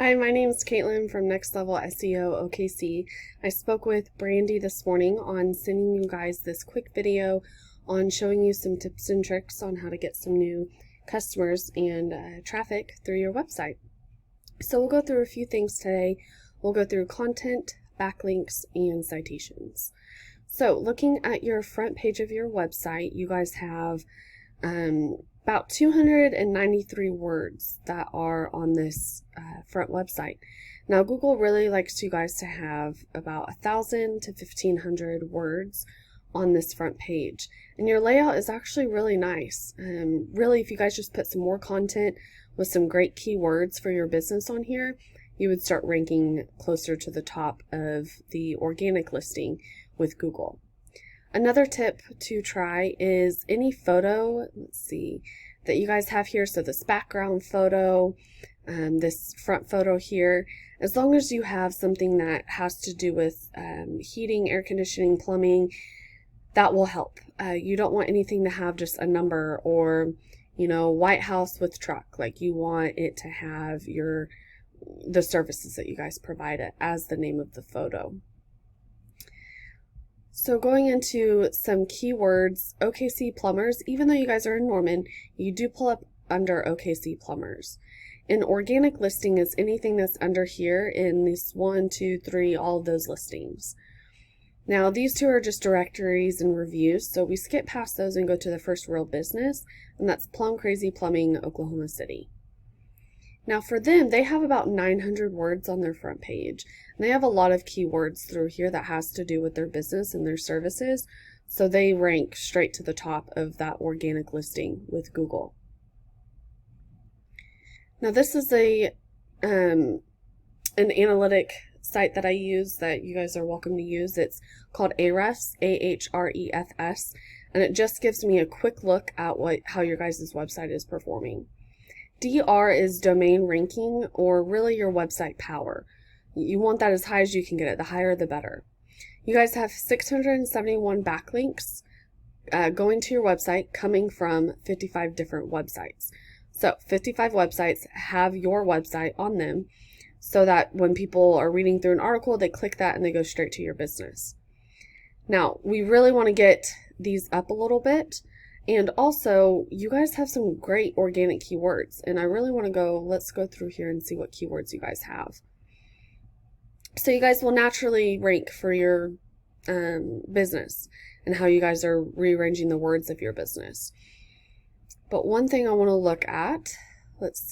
Hi, my name is Caitlin from Next Level SEO OKC. I spoke with Brandy this morning on sending you guys this quick video on showing you some tips and tricks on how to get some new customers and traffic through your website. So we'll go through a few things today. We'll go through content, backlinks, and citations. So looking at your front page of your website, you guys have about 293 words that are on this front website. Now Google really likes you guys to have about 1,000 to 1,500 words on this front page, and your layout is actually really nice. Really, if you guys just put some more content with some great keywords for your business on here, you would start ranking closer to the top of the organic listing with Google. Another tip to try is any photo, that you guys have here. So this background photo, this front photo here, as long as you have something that has to do with heating, air conditioning, plumbing, that will help. You don't want anything to have just a number or, White House with truck. Like, you want it to have the services that you guys provide it as the name of the photo. So going into some keywords, OKC plumbers, even though you guys are in Norman, you do pull up under OKC plumbers. An organic listing is anything that's under here in this 1, 2, 3, all of those listings. Now these two are just directories and reviews, so we skip past those and go to the first real business, and that's Plum Crazy Plumbing, Oklahoma City. Now for them, they have about 900 words on their front page. And they have a lot of keywords through here that has to do with their business and their services. So they rank straight to the top of that organic listing with Google. Now this is an analytic site that I use that you guys are welcome to use. It's called Ahrefs, Ahrefs, and it just gives me a quick look at how your guys' website is performing. DR is domain ranking, or really your website power. You want that as high as you can get it. The higher the better. You guys have 671 backlinks going to your website coming from 55 different websites. So 55 websites have your website on them so that when people are reading through an article, they click that and they go straight to your business. Now, we really want to get these up a little bit. And also, you guys have some great organic keywords, and I really want to let's go through here and see what keywords you guys have. So you guys will naturally rank for your business and how you guys are rearranging the words of your business. But one thing I want to look at,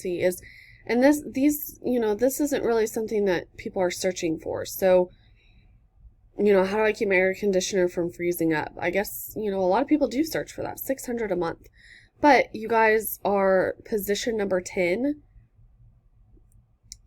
is, and this isn't really something that people are searching for. So, how do I keep my air conditioner from freezing up? I guess, a lot of people do search for that, 600 a month. But you guys are position number 10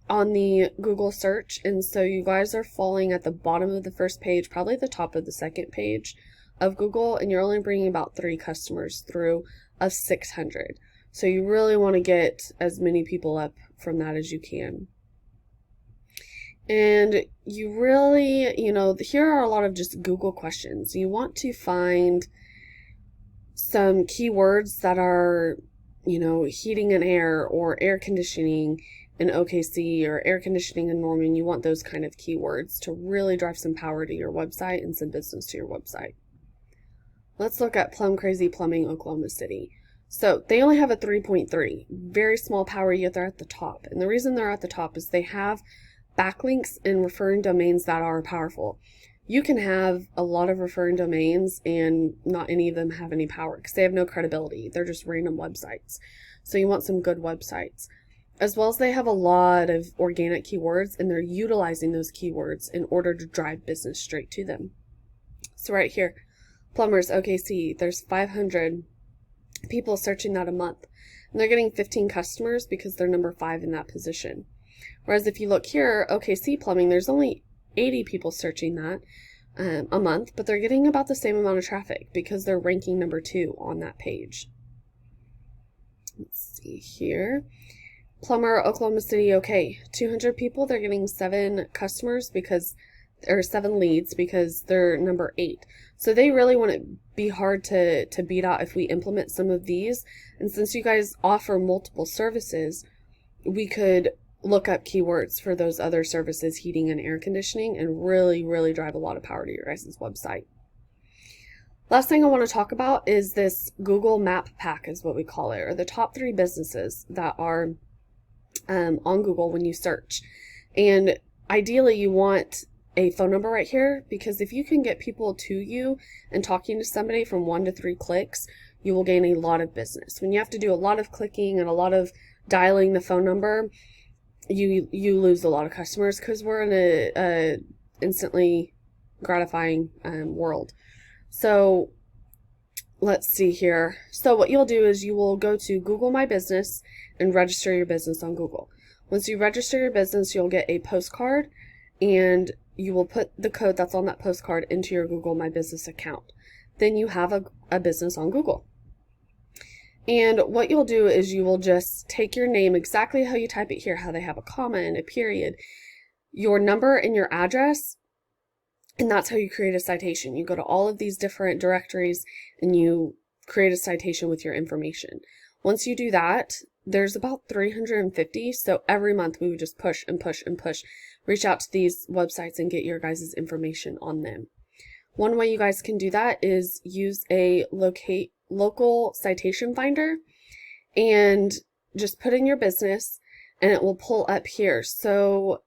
on the Google search. And so you guys are falling at the bottom of the first page, probably the top of the second page of Google. And you're only bringing about 3 customers through of 600. So you really want to get as many people up from that as you can. And you really, here are a lot of just Google questions. You want to find some keywords that are, heating and air, or air conditioning in OKC, or air conditioning in Norman. You want those kind of keywords to really drive some power to your website and some business to your website. Let's look at Plum Crazy Plumbing, Oklahoma City. So they only have a 3.3, very small power, yet they're at the top. And the reason they're at the top is they have backlinks and referring domains that are powerful. You can have a lot of referring domains and not any of them have any power because they have no credibility. They're just random websites. So you want some good websites. As well as they have a lot of organic keywords, and they're utilizing those keywords in order to drive business straight to them. So right here, plumbers, OKC, there's 500 people searching that a month. And they're getting 15 customers because they're number 5 in that position. Whereas if you look here, OKC Plumbing, there's only 80 people searching that a month, but they're getting about the same amount of traffic because they're ranking number 2 on that page. Let's see here. Plumber, Oklahoma City, okay. 200 people, they're getting 7 customers or 7 leads because they're number 8. So they really want to be hard to beat out if we implement some of these. And since you guys offer multiple services, we could look up keywords for those other services, heating and air conditioning, and really, really drive a lot of power to your guys' website. Last thing I want to talk about is this Google Map Pack is what we call it, or the top 3 businesses that are on Google when you search. And ideally you want a phone number right here, because if you can get people to you and talking to somebody from 1 to 3 clicks, you will gain a lot of business. When you have to do a lot of clicking and a lot of dialing the phone number, you lose a lot of customers, because we're in a instantly gratifying world. So let's see here. So what you'll do is you will go to Google My Business and register your business on Google. Once you register your business, you'll get a postcard, and you will put the code that's on that postcard into your Google My Business account. Then you have a business on Google. And what you'll do is you will just take your name exactly how you type it here, how they have a comma and a period, your number and your address, and that's how you create a citation. You go to all of these different directories and you create a citation with your information. Once you do that, there's about 350. So every month we would just push and push and push, reach out to these websites and get your guys' information on them. One way you guys can do that is use a local citation finder and just put in your business and it will pull up here. So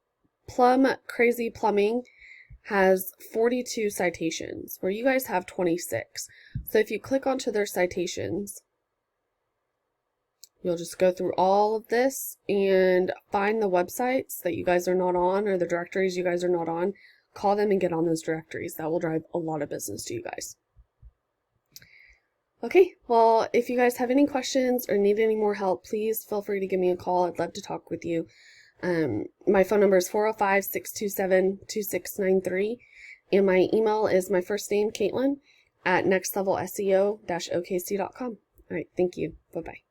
Crazy Plumbing has 42 citations where you guys have 26. So if you click onto their citations, you'll just go through all of this and find the websites that you guys are not on, or the directories you guys are not on. Call them and get on those directories. That will drive a lot of business to you guys. Okay, well, if you guys have any questions or need any more help, please feel free to give me a call. I'd love to talk with you. My phone number is 405-627-2693, and my email is my first name, Caitlin, at nextlevelseo-okc.com. All right, thank you. Bye-bye.